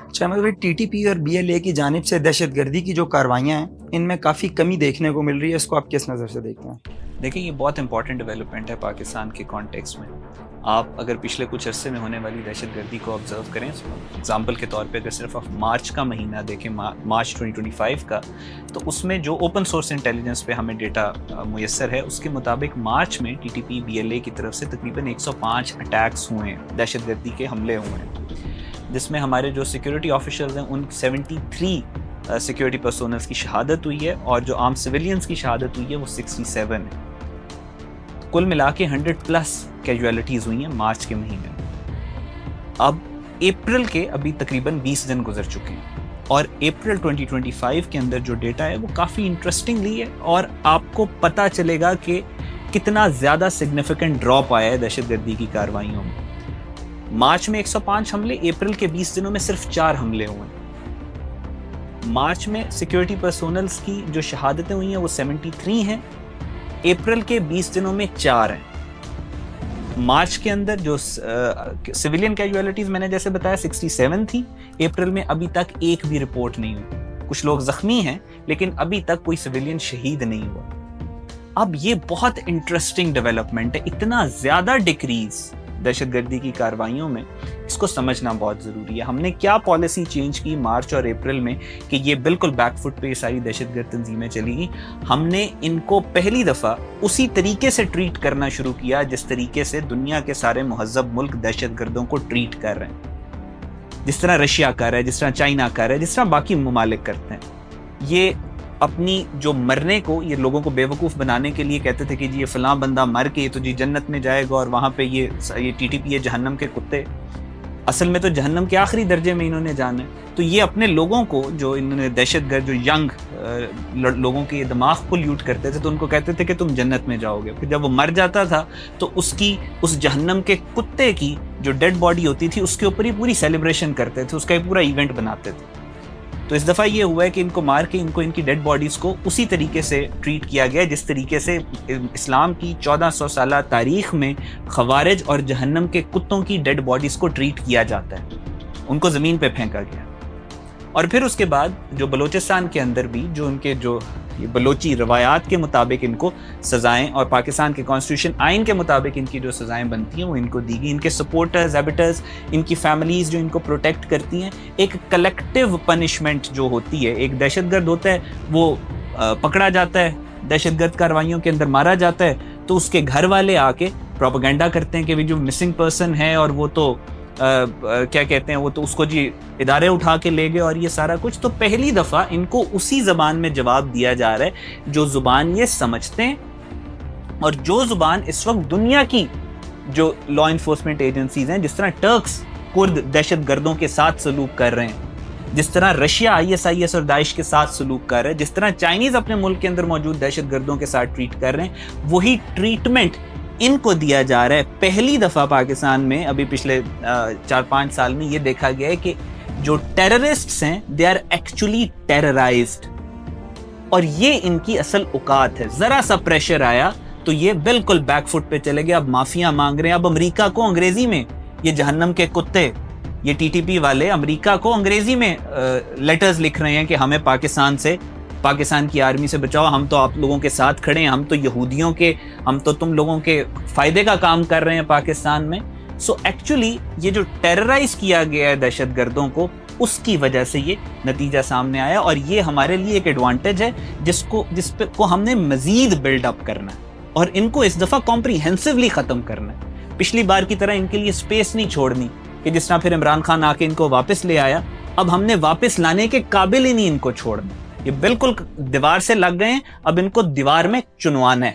اچھا مگر TTP اور BLA کی جانب سے دہشت گردی کی جو کارروائیاں ہیں ان میں کافی کمی دیکھنے کو مل رہی ہے، اس کو آپ کس نظر سے دیکھتے ہیں؟ دیکھیں یہ بہت امپورٹنٹ ڈیولپمنٹ ہے پاکستان کے کانٹیکس میں. آپ اگر پچھلے کچھ عرصے میں ہونے والی دہشت گردی کو آبزرو کریں، اگزامپل کے طور پہ اگر صرف آپ مارچ کا مہینہ دیکھیں، مارچ 2025 کا، تو اس میں جو اوپن سورس انٹیلیجنس پہ ہمیں ڈیٹا میسر ہے اس کے مطابق مارچ میں TTP BLA کی طرف سے تقریباً 105 اٹیکس ہوئے ہیں، دہشت گردی کے حملے ہوئے ہیں، جس میں ہمارے جو سیکیورٹی آفیشلز ہیں ان 73 سیکیورٹی پرسونلز کی شہادت ہوئی ہے، اور جو عام سویلینز کی شہادت ہوئی ہے وہ 67 ہے. کل ملا کے 100+ کیجویلٹیز ہوئی ہیں مارچ کے مہینے میں. اب اپریل کے ابھی تقریباً 20 دن گزر چکے ہیں، اور اپریل 2025 کے اندر جو ڈیٹا ہے وہ کافی انٹرسٹنگلی ہے، اور آپ کو پتہ چلے گا کہ کتنا زیادہ سگنیفیکنٹ ڈراپ آیا ہے دہشت گردی کی کارروائیوں میں. مارچ میں 105 حملے، اپریل کے 20 دنوں میں صرف 4 حملے ہوئے ہیں. مارچ میں سیکیورٹی پرسونلز کی جو شہادتیں ہوئی ہیں وہ 73 ہیں، اپریل کے 20 دنوں میں 4 ہیں. مارچ کے اندر جو سویلین کیجویلٹیز میں نے جیسے بتایا 67 تھی، اپریل میں ابھی تک ایک بھی رپورٹ نہیں ہوئی. کچھ لوگ زخمی ہیں لیکن ابھی تک کوئی سویلین شہید نہیں ہوا. اب یہ بہت انٹرسٹنگ ڈیولپمنٹ ہے، اتنا زیادہ ڈکریز دہشت گردی کی کارروائیوں میں، اس کو سمجھنا بہت ضروری ہے. ہم نے کیا پالیسی چینج کی مارچ اور اپریل میں کہ یہ بالکل بیک فٹ پہ ساری دہشت گرد تنظیمیں چلی گئیں. ہم نے ان کو پہلی دفعہ اسی طریقے سے ٹریٹ کرنا شروع کیا جس طریقے سے دنیا کے سارے مہذب ملک دہشت گردوں کو ٹریٹ کر رہے ہیں، جس طرح رشیا کر رہا ہے، جس طرح چائنا کر رہا ہے، جس طرح باقی ممالک کرتے ہیں. یہ اپنی جو مرنے کو یہ لوگوں کو بیوقوف بنانے کے لیے کہتے تھے کہ جی یہ فلاں بندہ مر کے تو جی جنت میں جائے گا، اور وہاں پہ یہ TTP یہ جہنم کے کتے. اصل میں تو جہنم کے آخری درجے میں انہوں نے جانا ہے. تو یہ اپنے لوگوں کو جو انہوں نے دہشت گرد، جو ینگ لوگوں کے دماغ کو لیوٹ کرتے تھے، تو ان کو کہتے تھے کہ تم جنت میں جاؤ گے. پھر جب وہ مر جاتا تھا تو اس جہنم کے کتے کی جو ڈیڈ باڈی ہوتی تھی اس کے اوپر ہی پوری سیلیبریشن کرتے تھے، اس کا ایک پورا ایونٹ بناتے تھے. تو اس دفعہ یہ ہوا ہے کہ ان کو مار کے ان کی ڈیڈ باڈیز کو اسی طریقے سے ٹریٹ کیا گیا جس طریقے سے اسلام کی 1400 سالہ تاریخ میں خوارج اور جہنم کے کتوں کی ڈیڈ باڈیز کو ٹریٹ کیا جاتا ہے. ان کو زمین پہ پھینکا گیا. اور پھر اس کے بعد جو بلوچستان کے اندر بھی جو ان کے جو بلوچی روایات کے مطابق ان کو سزائیں، اور پاکستان کے کانسٹیٹیوشن آئین کے مطابق ان کی جو سزائیں بنتی ہیں وہ ان کو دی گئی. ان کے سپورٹرز، ایبیٹرز، ان کی فیملیز جو ان کو پروٹیکٹ کرتی ہیں، ایک کلیکٹیو پنشمنٹ جو ہوتی ہے. ایک دہشت گرد ہوتا ہے، وہ پکڑا جاتا ہے، دہشت گرد کارروائیوں کے اندر مارا جاتا ہے، تو اس کے گھر والے آ کے پروپیگنڈا کرتے ہیں کہ جو مسنگ پرسن ہے اور وہ تو کیا کہتے ہیں، وہ تو اس کو جی ادارے اٹھا کے لے گئے اور یہ سارا کچھ. تو پہلی دفعہ ان کو اسی زبان میں جواب دیا جا رہا ہے جو زبان یہ سمجھتے ہیں، اور جو زبان اس وقت دنیا کی جو لا انفورسمنٹ ایجنسیز ہیں، جس طرح ٹرکس کرد دہشت گردوں کے ساتھ سلوک کر رہے ہیں، جس طرح رشیا ISIS اور داعش کے ساتھ سلوک کر رہے ہیں، جس طرح چائنیز اپنے ملک کے اندر موجود دہشت گردوں کے ساتھ ٹریٹ کر رہے ہیں، وہی ٹریٹمنٹ ان کو دیا جا رہا ہے. پہلی دفعہ پاکستان میں ابھی پچھلے 4-5 سال میں یہ دیکھا گیا ہے کہ جو ٹیررسٹس ہیں دے آر ایکچولی ٹیررائزڈ، اور یہ ان کی اصل اوقات ہے. ذرا سا پریشر آیا تو یہ بالکل بیک فٹ پہ چلے گئے. اب معافیاں مانگ رہے ہیں. اب امریکہ کو انگریزی میں یہ جہنم کے کتے، یہ TTP والے امریکہ کو انگریزی میں لیٹرز لکھ رہے ہیں کہ ہمیں پاکستان کی آرمی سے بچاؤ، ہم تو آپ لوگوں کے ساتھ کھڑے ہیں، ہم تو یہودیوں کے، ہم تو تم لوگوں کے فائدے کا کام کر رہے ہیں پاکستان میں. سو ایکچولی یہ جو ٹیررائز کیا گیا ہے دہشت گردوں کو، اس کی وجہ سے یہ نتیجہ سامنے آیا، اور یہ ہمارے لیے ایک ایڈوانٹیج ہے جس کو ہم نے مزید بلڈ اپ کرنا ہے، اور ان کو اس دفعہ کمپریہنسولی ختم کرنا ہے. پچھلی بار کی طرح ان کے لیے سپیس نہیں چھوڑنی کہ جس طرح پھر عمران خان آ کے ان کو واپس لے آیا. اب ہم نے واپس لانے کے قابل ہی نہیں ان کو چھوڑنا. یہ بالکل دیوار سے لگ گئے ہیں، اب ان کو دیوار میں چنوانا ہے.